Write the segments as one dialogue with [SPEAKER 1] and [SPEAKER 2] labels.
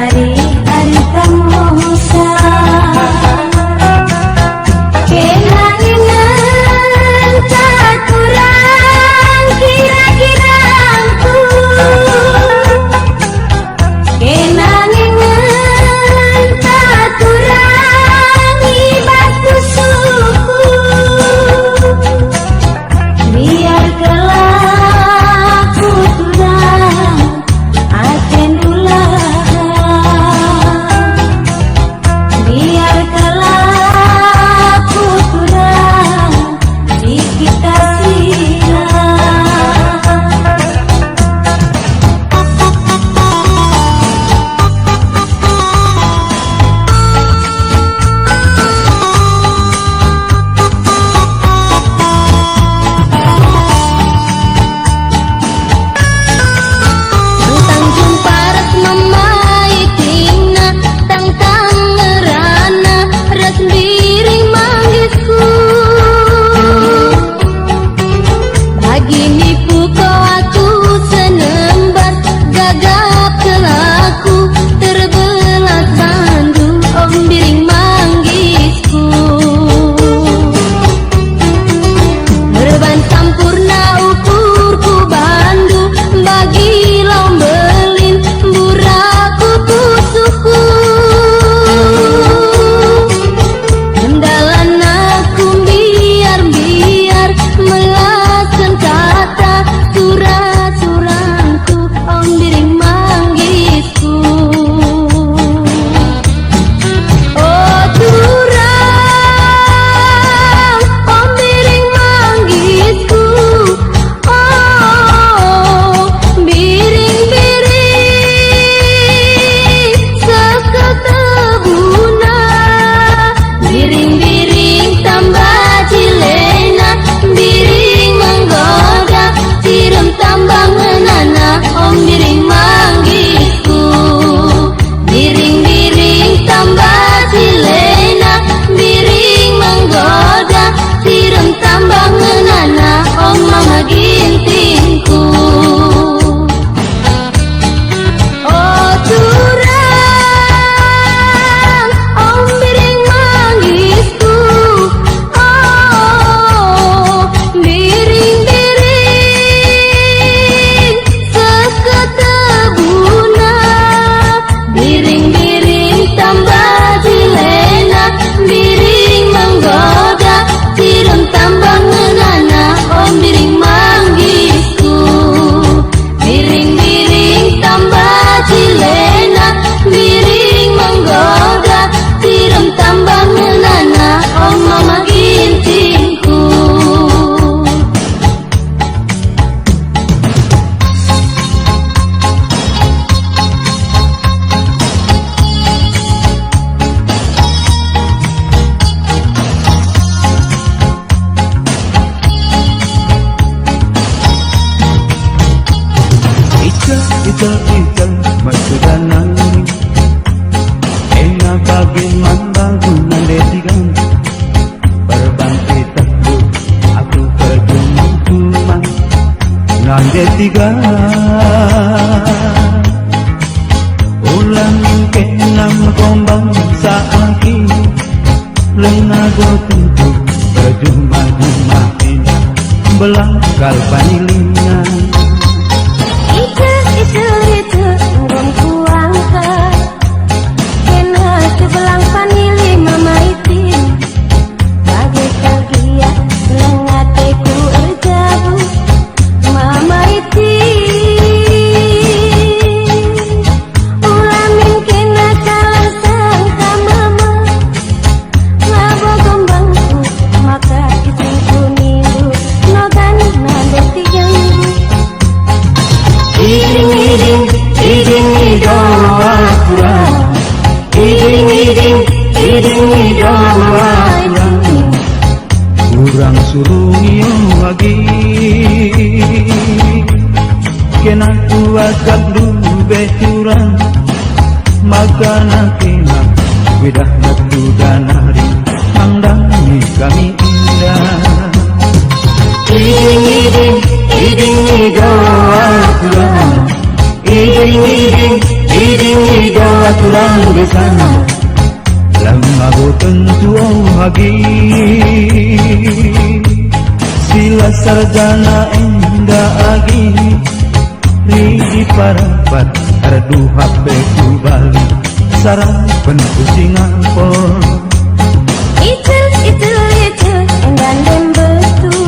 [SPEAKER 1] Ari kombang saaki lengago tentu berjumah-jumahin belangkal panilina
[SPEAKER 2] itu urung kuangkat kena sebelang panili mama iti bagai kagia lengateku erjabu mama iti ulamin kena salah sangka mama ngabo gombangku maka isingku niru nogan nande tijangku iding doa kurang iding doa
[SPEAKER 1] kurang suruh ngiyong lagi kena kuagap dube curang maka nakina widah natu danari angdangi kami indah iding doa kurang iding doa kurang besana lama go tentu lagi sila sarjana endah lagi ridi parapat ardu HP ku bali sarang penpusing ampor
[SPEAKER 2] itu endan dan betul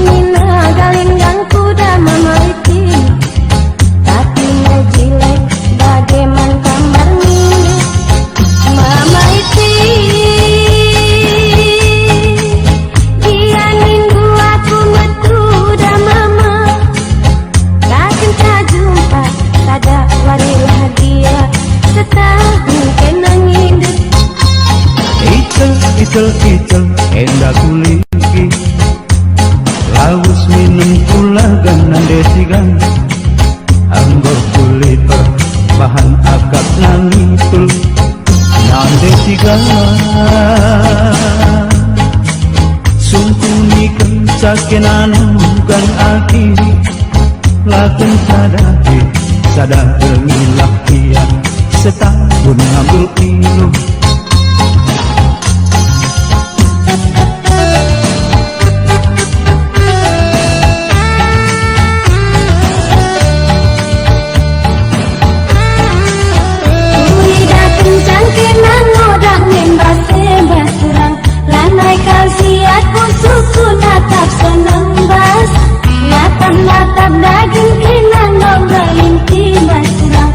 [SPEAKER 2] nina galinggang kuda mama iti tapi ngejilek bagaimana kamar minggu mama iti dia minggu aku metu dah mama kasih tak jumpa tada warilah dia setahun kena ngindut
[SPEAKER 1] Itel endah kuliki laus minum pula ganan desigan anggor kulit bahan akak nangitul nan desigan sungkunikan sakenan bukan aki laken sadar termilah dia setahun ngambil minum
[SPEAKER 2] natap daging kena ngobrolin tiba surang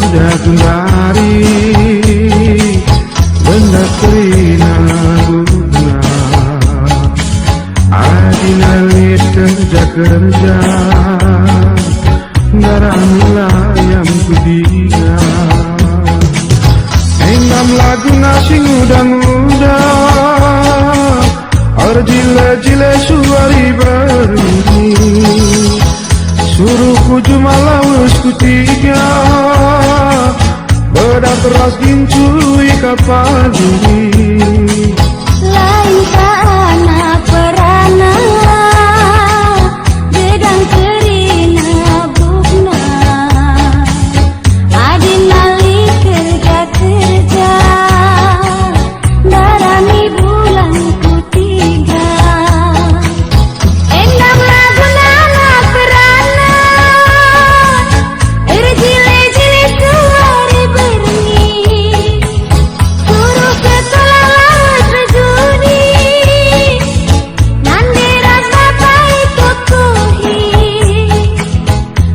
[SPEAKER 3] muda kembali benda kerina guna adinalit kerja darahlah yang kudiga enam lagu nasi muda Arjile-jile suari berini Suruhku jumalawus kutiga Bedak teras gincui kapal ini
[SPEAKER 2] Lain kana perana Gedang kerina bukna Adinali kerja Darani bulan kutiga Endam lagu nana perana Erjile-jile suari berni Suruh ketulah laut berjudi Nandiras bapai tukuhi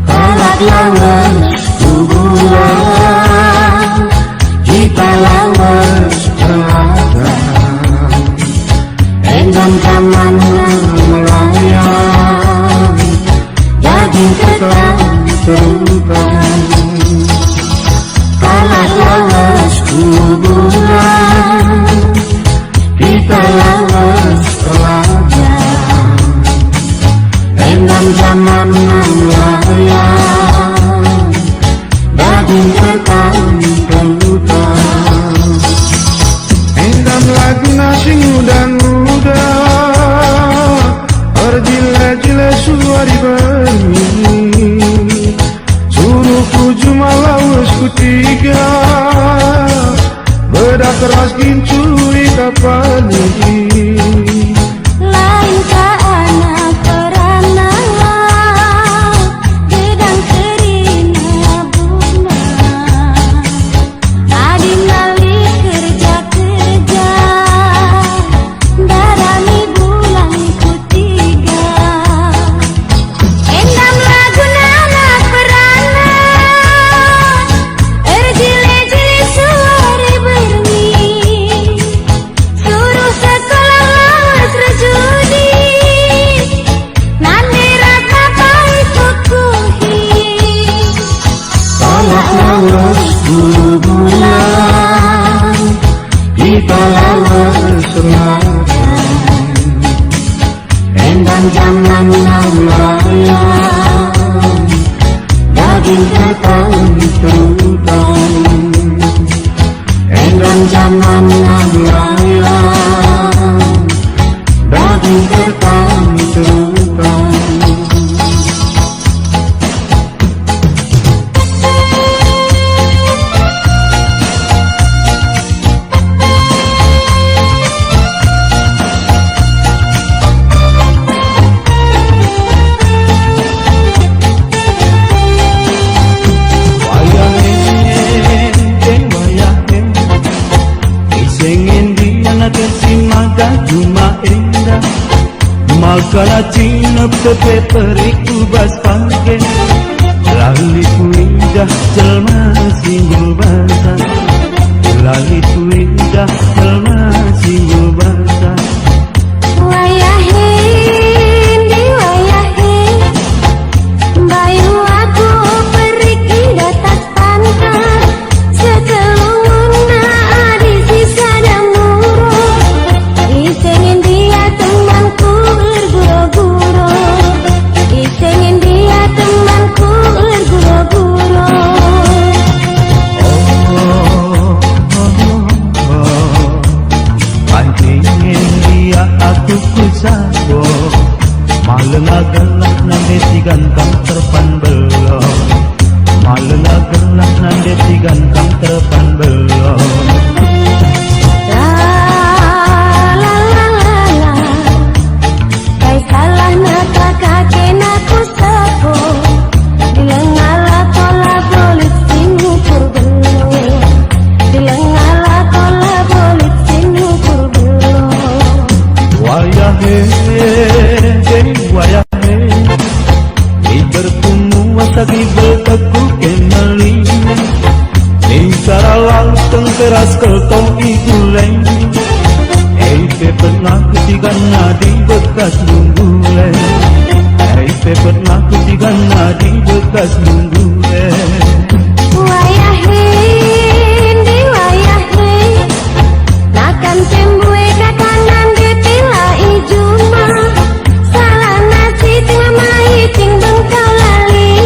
[SPEAKER 2] Kalak lawas
[SPEAKER 3] Kubulan kita lawas berlaga Endam zaman melayang Jadi ketan terukan Kalak lawas kubulan kita lawas berlaga Endam zaman melayang Daging ketan kelutan Endam lagu nasi muda Berjile-jile suari bermini Suruhku jumalawus kutiga Bedak keras gincui kapal ini
[SPEAKER 2] Lain kana perana Gedang kerina bukna Adinali kerja Darani bulan kutiga Endam lagu nana perana Erjile-jile suari berni Suruh sekolah lawas rejudi Nandiras bapai tukuhi
[SPEAKER 3] Kalak lawas kubulan kita lawas selatan Endam zaman melayang Daging ketan terutan Endam zaman melayang Daging ketan terutan
[SPEAKER 1] Makala cinep tepe periku bas pangke Lali kuindah jelma singgul basah Lali kuindah jelma singgul basah
[SPEAKER 2] Wayahin di wayahin Bayu aku pergi datas pantai Setelungna di sisa damuro Isengin dia temanku berguro-guro Isengin dia temanku berguro-guro
[SPEAKER 1] beras keltong iguleng. Ente pernah kutikan nadi bekas lungguleng. Ente pernah kutikan nadi bekas lungguleng.
[SPEAKER 2] Wayahin di wayahin, nakan tembue katanan di tila ijuma. Salah nasi tengah mai ting bengkau lali.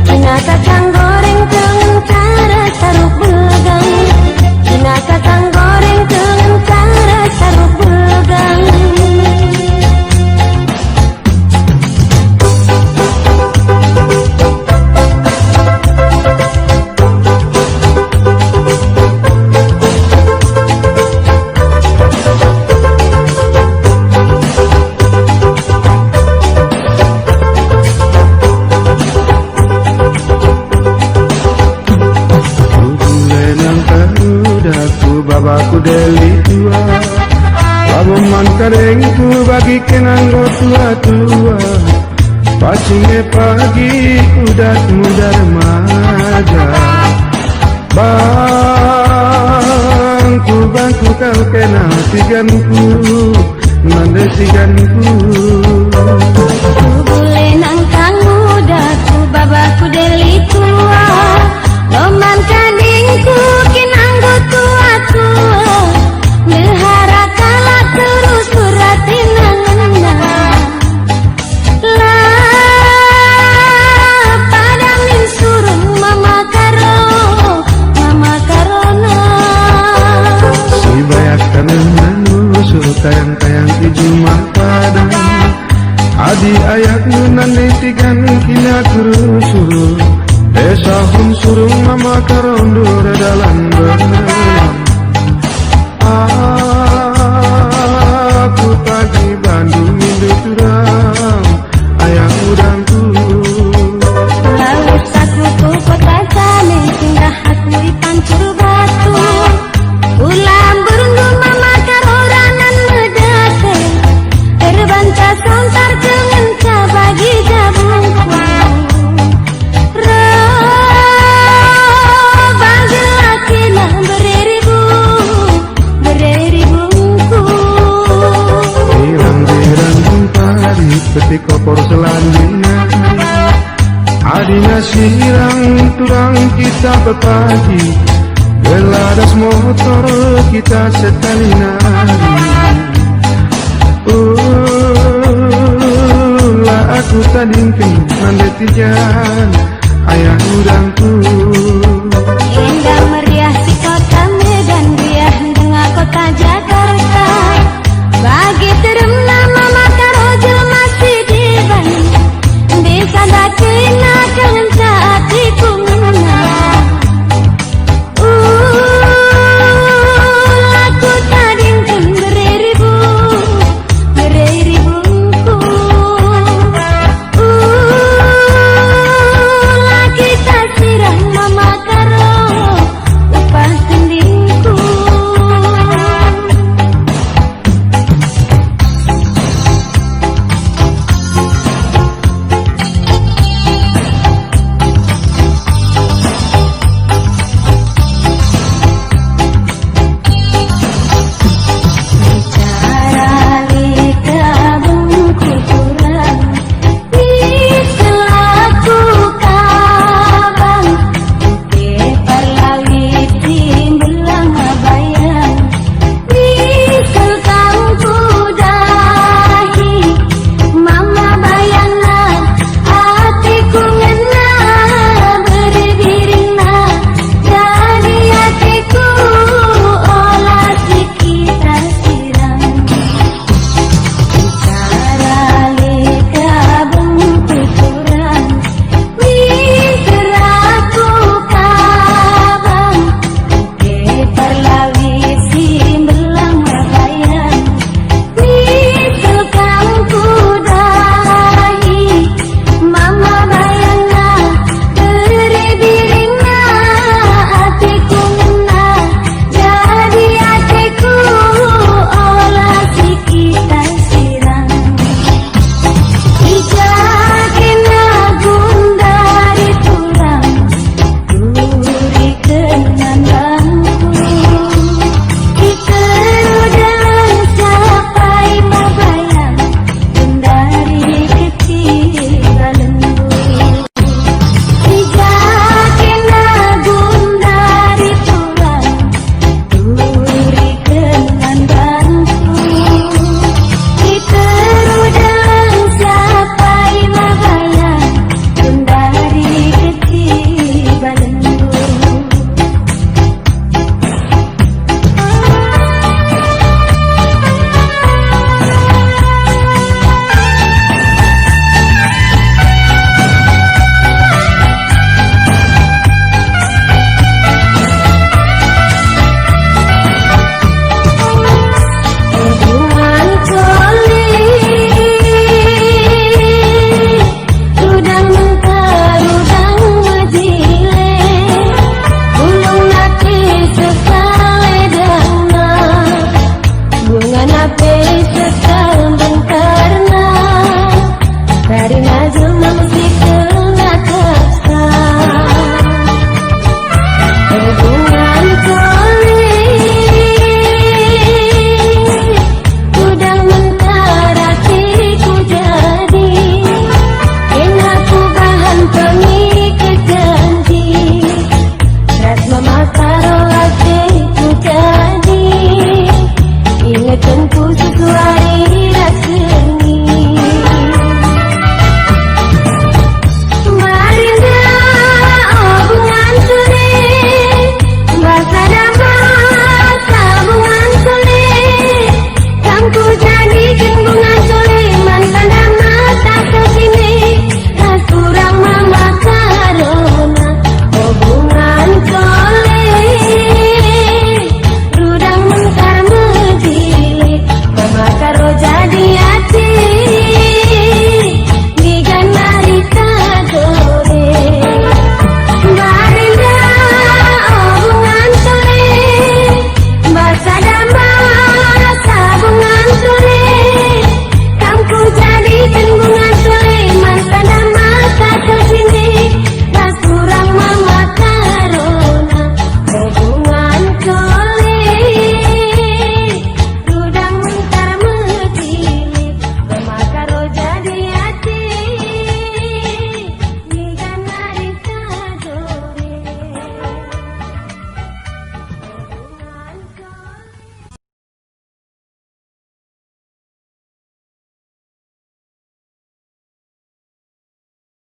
[SPEAKER 2] Cina kacang goreng dengan cara taruh begang. Cina kacang goreng dengan cara taruh begang.
[SPEAKER 3] Babaku deli tua, lamun mangkarengku bagi kenanggo tua-tua. Pacinge pagi kudat muda remaja, bangku kau kenal tiganku, nande tiganku.
[SPEAKER 2] Bule nang kang muda ku babaku deli tua, loman kadingku kinanggo tua-tua. Nehara kala terus berarti nangena. Lah pada min suruh mama karona.
[SPEAKER 3] Si bayak kanenanu suruh tayang-tayang ijuma padang. Adi ayak nunandi tigan kina suruh. Desa hum suruh mama karondo dalam berayam. Aku pagi Bandung Indo Turang, ayang udangku.
[SPEAKER 2] Laut sakuku kota kami singgah aku pancur batu. Ulam berundung mama karoranan medate. Terbanca sontar kemenca bagi jabungku. Bagi laki nah bereribungku.
[SPEAKER 3] Dirang-dirang pari petik kopor selanjutnya. Adina sirang turang kita berpagi. Beladas motor kita setali nari. Lah aku tadingkan nande tijan ayah udangku.